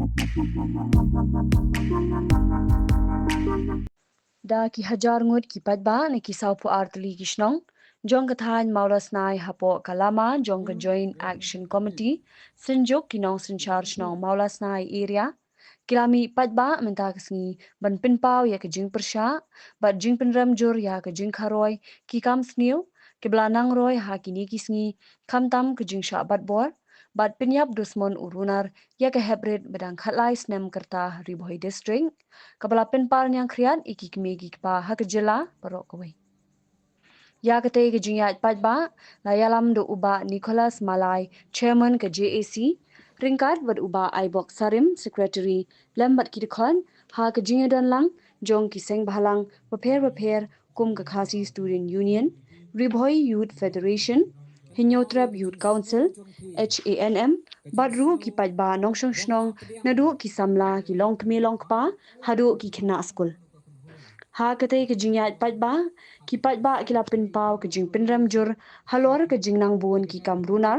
Da ki hajar ngut ki patba ne ki saupu artli kishnong jong kathan maulas nai hapo kalama jong ka joint action committee sinjok kinong sinchar shnong maulas nai area kilami patba menta kasni ban pin pau ya ka jing persha bat jing pinram jur ya ka jing kharoi ki kam sniu ki blanang roi ha kini kisni kam tam ka jing sha bat bor bat pinyap dusmon urunar ya ka hebrid bedang khatlai snem kerta riboi district kabala pin par nyang kriat iki kmegi pa ha ka jila parok kawai ya kate ke jingyat patba layalam do uba Nicholas Malai chairman ke JAC ringkat wat uba Ibok Sarim secretary lambat kidkhon ha ke jingyadan lang jong ki seng bhalang repair kum ka khasi student union Ribhoi Youth Federation Hinyotrap Youth Council HANM badru ki patba nongshong shnong nadu ki samla ki long kme long pa hadu ki khna school ha kate ke jingyat patba ki patba kila pin pau ke jing pinram jur halor ke jingnang bun ki kamrunar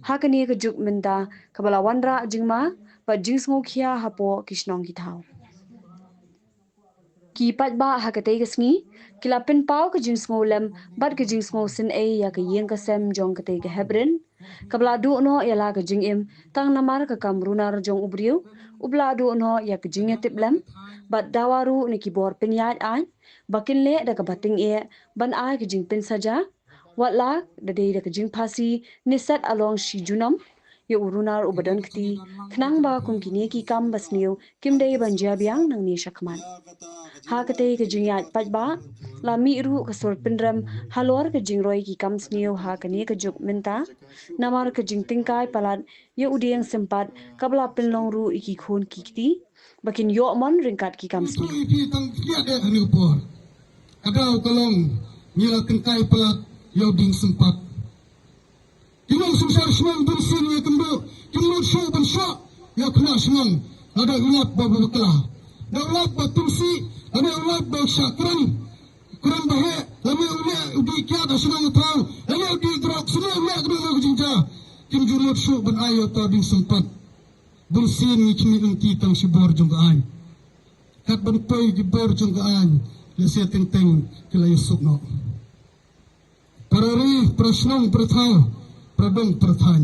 ha kani ke juk minda kabala wanra jingma pa jingsngo khia hapo kishnong ki thau ki patba ha kate ke sngi kila pin pau ke jingsngo lem bat ke jingsngo sin a ya ke yeng ka sem jong kate ke hebrin kabla du no yala ke jingim tang namar ke kamrunar jong ubriu ubla du no ya ke jingya tiplem bat dawaru ni ki bor pinyat ai bakin le da ka bating e ban ai ke jing pin saja watla da dei da ke jing phasi ni set along shi junam ye urunar ubadan kti khnang ba kum kini ki kam basniu kim dei ban jabyang nang ni shakman ha kate ke jingyat patba la mi ru ka sol pinram halor ke jingroi ki kam sniu ha kani ke juk minta namar ke jing tingkai palat ye udiang sempat kabla pinlong ru iki khon ki kti bakin yo mon ringkat ki kam sniu ada kalong nila tingkai palat yo ding sempat Kimong susar semang bersin ya kembo, kimong show bersha ya kena semang ada ulat babu beklah, ada ulat batumsi, ada ulat bersakran, kurang bahaya, lama ulat ubi kia dah semang tahu, lama ubi gerak semua ulat kena lagu jinja, kim jurut show ben ayo tading sempat bersin ni kimi unti tang sibor junggaan, kat ben poi gibor junggaan, lesia tenteng kelai sukno. Parari prasnong perthau. Pradong perthan.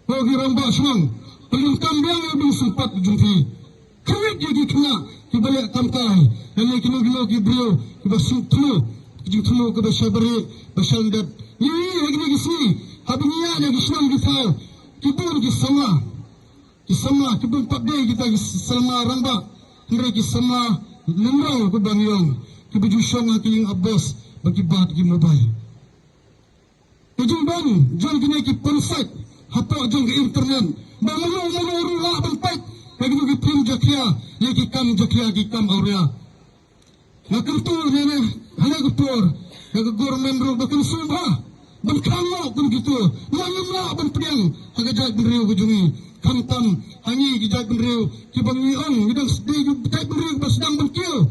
Bagi rambak semang, pelin kambiang lebih sempat jumpi. Kawit jadi kena, kibalik kamkai. Yang kena gila kibriu, kibasuk tulu, kijing tulu kibasya beri, basandat. Ini lagi lagi sini, habinya lagi semang kita, kibun kisama, kibun tabde kita kisama rambak, hari kisama lemrau kebangyong, kibaju syama kiling abbas bagi bat ki mobile. Ujung bang, jom kena ki penset, hapo jom ke internet. Bangun lah benpai, bagi tu ki prim jakia, ye ki kam aurea. Makan tu ni, hanya kutur, yang government ro makan subah, berkamu pun gitu. Langim lah benpiang, agak jat beriu kujungi. Kamtam, hangi ki jat beriu, ki bangiong, bidang sedih jat beriu bersedang berkiu.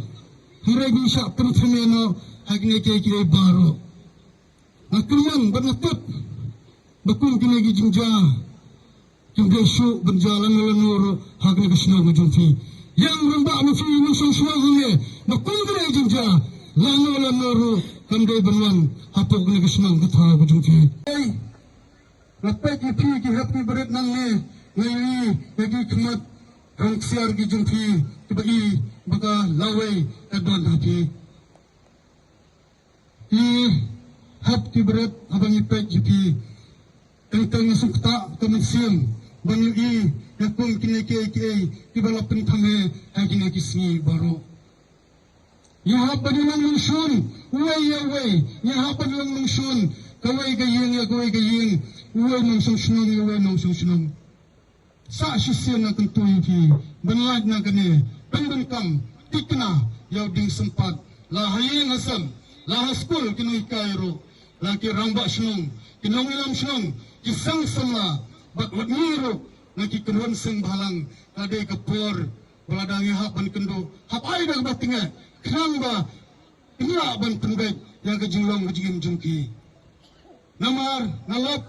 Hari ni syak penthemeno, hagi ni kira baru. Akhirnya bernafat bakun kini lagi jingja jingja syuk berjalan melenur haknya kesenang menjumpi yang rembak mesti nusung suaranya bakun kini lagi jingja lama melenur kandai benuan hapuk kini kesenang kata menjumpi lepas kipi kihapi berat nangnya ngayi lagi kemat rangsiar kijumpi tiba-i baka lawai edon hati hap ki berat abang ipek jipi tentang sukta komisian banyu i yakun kini ke bala pentame hagina kisni baru ya hap badulang lungsun uai ya hap badulang lungsun kawai gayeng uai nungsung sunung sa sisian na tentuin ki banlad na kani penbengkam tikna yaw ding sempat lahayin asam lahaskul kinoy kairo laki rambak senang, kinongilam senang, kisang sama, bat wadmiru, laki kenuan seng balang, kadai kepor, baladangi hap ban kendo, hap ay dah batinga, kenang ba, ina ban penbek, yang kejulong kejingin jungki. Namar, nalap,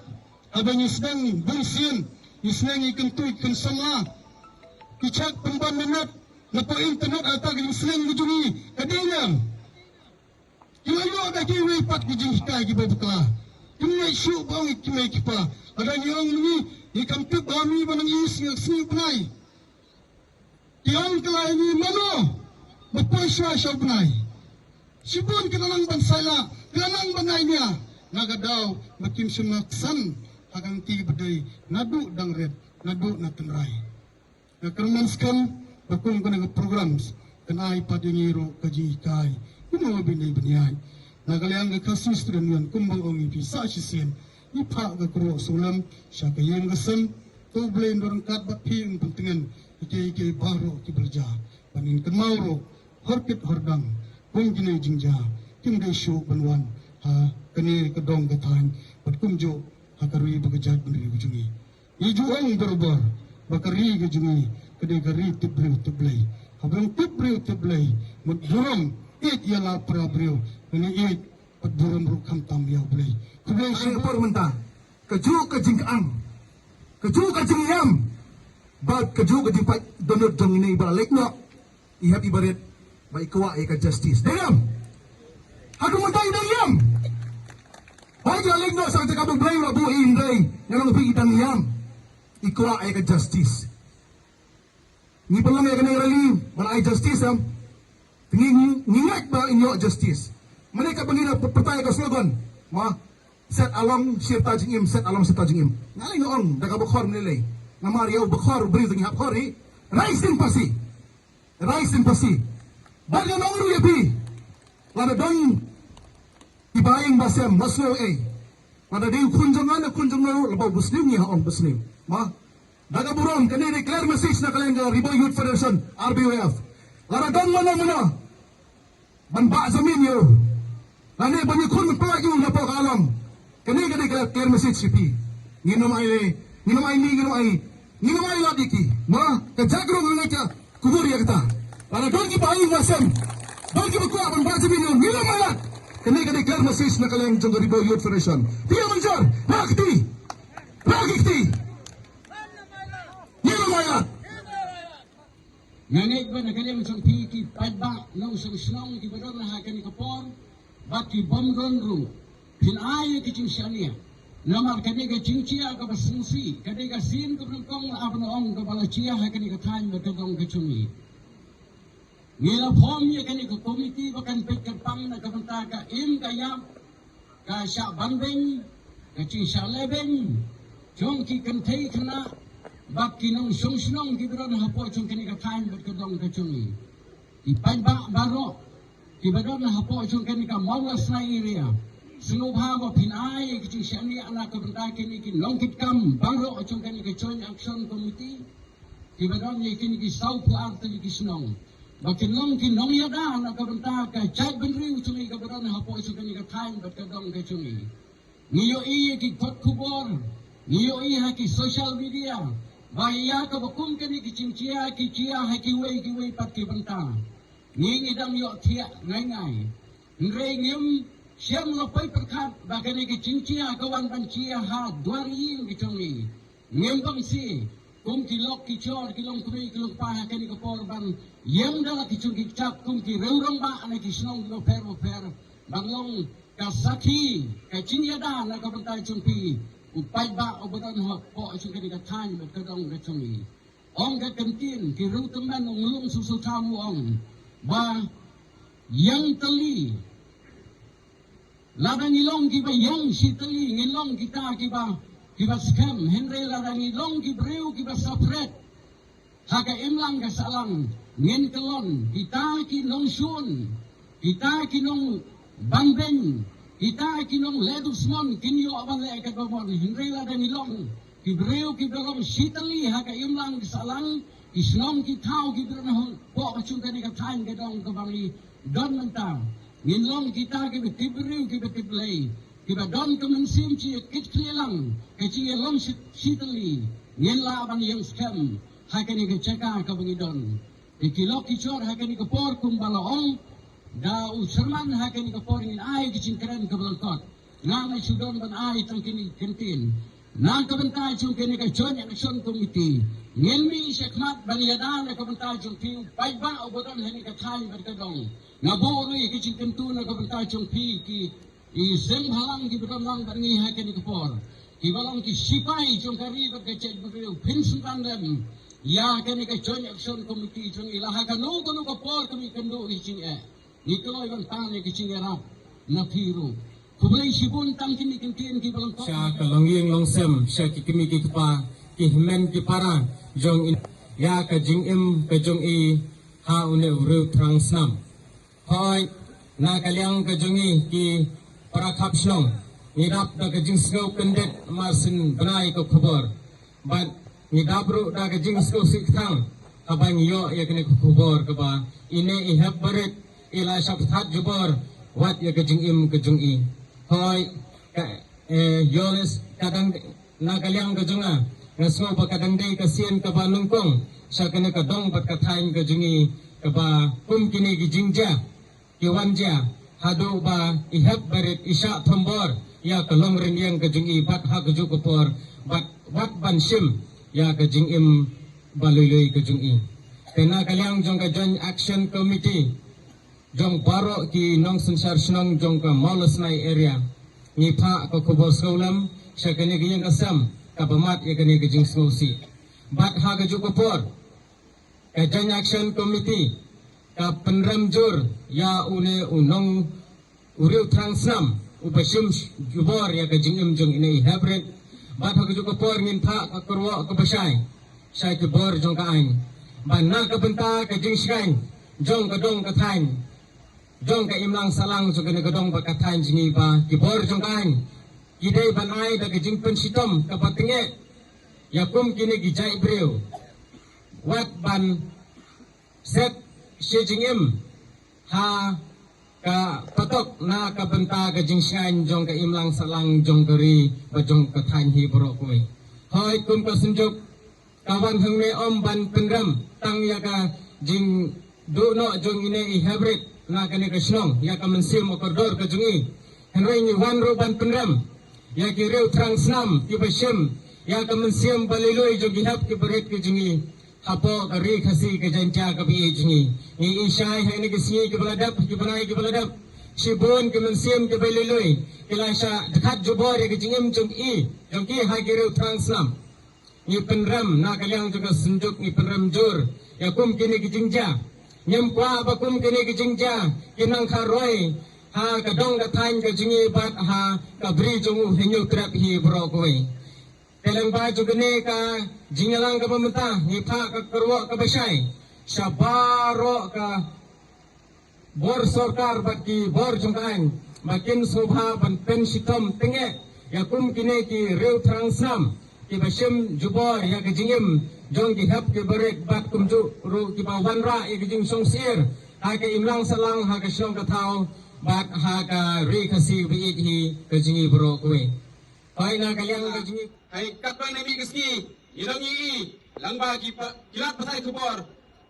abang yisnang, bungsin, yisnang ikan tu ikan sama, Kicak pemban minat napa internet atau Muslim gujungi kadang Kilayo ada kiwi pat gujung hikai ki berbekala. Kimai syuk bang kimai kipa. Ada yang ni ikam tu bami banang is yang sini penai. Kian kelai ni mano berpuasa syau penai. Sibun kenanang bansala kenanang banai niya. Nagadau makin semaksan akan ti bedai nadu dang red nadu natenrai. Nakermanskan bakung kena program kenai padingiro kaji hikai. Kuno binay binay. Nagaliang kasih student kumbang ongi bisa sisien. Ipa gakro sulam siya kayang gasan. To blame dorang kat bapi ang pentingan. Ike baro kiberja. Panin kemauro horkit hordang. Kung ginay jingja. Kim day show banwan. Ha kani kedong gatahan. Pat kumjo hakarui bagajat beri ujungi. Ijuang berbar. Bakari gajungi. Kadai gari tibriw tiblay. Habang tibriw tiblay. Mudurang. It ialah perabriu. Ini it peduram rukam tambiau belai. Kemudian syukur mentah. Keju kejingkaang. Keju kejingyam. Bad keju kejingpat donut jong ini balik no. Ihat ibarat baik kuat ika justice. Diam. Aku mentah idang yam. Baik balik no sang cakap belai rabu indai. Yang lebih idang yam. Ikuat ika justice. Ni pelang yang kena relief. Balai justice am. Ngingat ba inyo justice. Mereka pengina pertanyaan ke slogan. Set along sirta jingim, set along sirta jingim. Ngalai noong daga bukhor menilai. Namariyaw bukhor beri zingi haphori. Rais din pasi. Rais din pasi. Baga na uru yapi. Lada don ibayang basem maslo Lada di kunjangan labaw buslim niya on buslim. Daga buron kanini clear message na kalengga Ribo Youth Federation RBUF. Lada don mana Banba zamin yo. Lani banyak kun pelak yung lapo kalam. Kani clear message sipi. Nginom ay ladiki. Kajagro nganga kubur ya kita. Lana don ki bayi wasem. Don ki bakwa banba zamin yo. Nginom ay lad. Kani clear message na kaleng jong Ribo Youth Federation. Tiya manjar. Rakti. Nginom ay lad. Nanay ba na kanyang isang piki padba ng isang sinong kibador na hakan ni kapor baki bomgon ru pinayo kicing siya namar kaniga cingcia ka basungsi kaniga sin ka berkong abnoong ka balacia hakan ni katany berkagong kacungi ngila pom ya kaniga komiti bakan pekapang na kabanta ka im kayam ka siya banbeng ka cing siya lebeng jong ki kantay kana Baki nong song kibador na hapo chung kani ka kain berkedong kacungi. Ipan ba baro kibador na hapo chung kani ka maulas na area. Sunubha mo pinay kicing siani anak kabenta kini kin longkit kam baro chung kani ka joint action committee. Kibador ni kini ki sau pu arte ki sinong. Baki nong kin nong yada anak kabenta ka jai benri chung ki kibador na hapo chung kani ka kain berkedong kacungi. Niyo iye ki kot kubor. Niyo iye ki social media. Bahaya ka bakun kani kicingcia kicia kiwei pat ki benta. Nging idam yo tia ngai. Nrei ngim siam lopai perkat bagani kicingcia kawan bancia ha duari kicungi. Ngim bangsi kum kilok kicor kilong kumi kilong pa kani kaporban yang dala kicungi cap kum ki reurong ba ana kisnong lo per banglong kasaki kacinyada na kabenta cumpi. Upai ba obodan ho po chung kani katany berkedong kacungi. Ong ka kantin ki ruteman ong lung susu tamu ong ba yang teli. Ladang ilong ki ba yang si teli ngilong kita ki ba scam Henry ladang ilong ki breu ki ba sapret. Haka imlang ka salang ngin kelon kita ki nong sun kita ki nong bangbeng kita kinong ledusmon kinyo abang le kagomon hinrela dan ilong kibreu kibrong sitali haka imlang salang isnom kitau kibrong po kacung kani katang gedong kabali don menta nginlong kita kibreu kibrei kibadon kemensim ci kitklelang kaci long sitali nginla abang yang scam haka ni kecaka kabangidon ikilok kicor haka ni kapor kumbalaong da usirman hakin ka porin ay kicing keren ka balangkot nga may sudon ban ay tang kini kentin Nang kabentai chung kini ka Joint Action Committee. Ngelmi syakmat baniadan na kabentai chung pi pai ba obodan hani ka thai berkadong. Ngabori ki chung tentu na kabentai chung pi ki i sem halang ki beton lang bangi ha kini kapor. Ki balang ki sipai chung kari berkecet beriu pinsun pandem. Ya kini ka Joint Action Committee chung ilaha kanu kanu kapor kami kendo i chung ni kalau iban tane ki chung erap na piru. Kublai sibun tang kini kintian ki balang tok. Sya ka longyeng longsem sya ki kimi ki pa ki himen ki para jong in ya ka jing im ka jong i ha une uru trang snam. Hoi na kalyang ka jong i ki para khap shlong ni dap da ka jing skau kendet masin benai ko khobor. But ni dabru da ka jing skau sik thang kabang yo ya kene ko khobor ka ba ine I have barit ila shap that jubor wat ya ka jing im ka jong i. Hoi yoles kadang nagalyang ka junga ngaso pa kadang day kasien ka ba lungkong sa kene ka dong pat kathain ka jungi ka ba kum kini ki jingja ki wanja hado ba ihap barit isya thombor ya ka longren yang ka jungi pat ha ka ju ko por bat wat ban sim ya ka jingim baluloy ka jungi tena kalyang jong ka Joint Action Committee jong baro ki nong sensar snong jong ka Maulas Nai area ni pa ko kubor skolam sya kani ki yang asam ka pamat ya kani ki jing skosi bat ha ka juko por ka Joint Action Committee ka penram jur ya une unong uriu transnam upashim jubor ya ka jingim jong ini hybrid bat ha ka juko por ngin pa ka kurwa ka basay sya ki bor jong ka ain ban na ka benta ka jing shkain jong ka dong ka thain jong ka imlang salang so kene gadong bakathan jingi ba kibor jong kain kidai banai da jing pensitom kapatinge yakum kini gijai breu wat ban set sejingim ha ka patok na ka benta ka jing shain jong ka imlang salang jong kari ba jong kathan hi borok koi hoi kum ka sunjuk kawan hangne om ban penram tang ya ka jing do no jong ine I hybrid na kani ka snong ya ka mensim o koridor ka jungi henry ni wan roban penram ya ki reu trang snam ki basim ya ka mensim baliloi jo gihap ki berit ki jungi hapo ka ri khasi ka jancha ka bi jungi ni ishai hai ni ki singi ki baladap ki banai ki baladap sibon ki mensim ki baliloi ilasha dekat jubor ya ki jingim jong ki ha ki reu trang snam ni penram na kalyang juga sunjuk ni penram jur ya kum kini ki jingja nyem kwa bakum kini ki jingja kinang kharoi ha ka dong ka thain ka jingi bat ha ka bri jongu henyu trap hi brokoi telang ba jugene ka jingalang ka pamenta ni pha ka karwa ka basai sabaro ka bor sarkar baki bor jungkain makin sobha ban pensitom tenge yakum kini ki reu transam ki basim jubor ya ka jingim jong ki hap ki barek bat kumju ru ki bawan ra ki jing song sir ha ka imlang salang ha ka shong ka thau bat ha ka ri khasi bi hi ka jingi bro kwe pai na ka yang ka jingi hai kat ba nami kisni idang yi langba ki kilat pasai kubor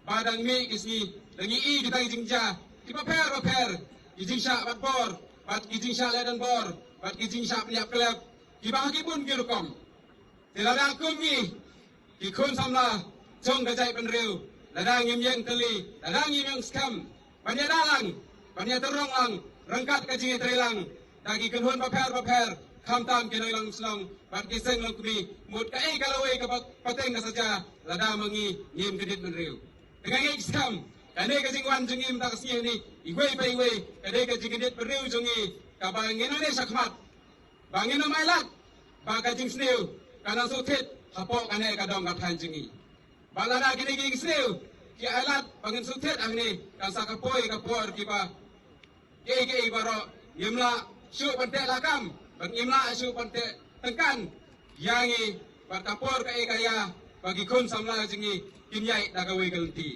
badang mi kisni dangi I kita jingja ki ba per ki jing sha bat bor bat ki jing sha ledan bor bat ki jing sha liap klep ki ba ki pun ki rukom tiladang kumi ikun samla jong gajai penriu ladang yem kali ladang yem skam banya dalang banya terong lang rangkat kaji trilang dagi kenhun paper kham tam kenoi lang slong bat kiseng lang kumi mut kai kalawai ka pateng saja lada mangi yem kedit penriu dengan skam kane kaji wan jengim tak sini ni iwei pai wei kade kaji kedit penriu jongi ka bang Indonesia khmat bang Indonesia mailat ba kaji sneu kana sutit hapok ane kadong kathan jingi balada kini ging sneu ki alat bangin sutit angni kan sakapoi kapor ki ba ke baro yemla syu pante lakam bang yemla syu pante tengkan yangi patapor ka kaya bagi kun samla jingi kinyai dagawe gelti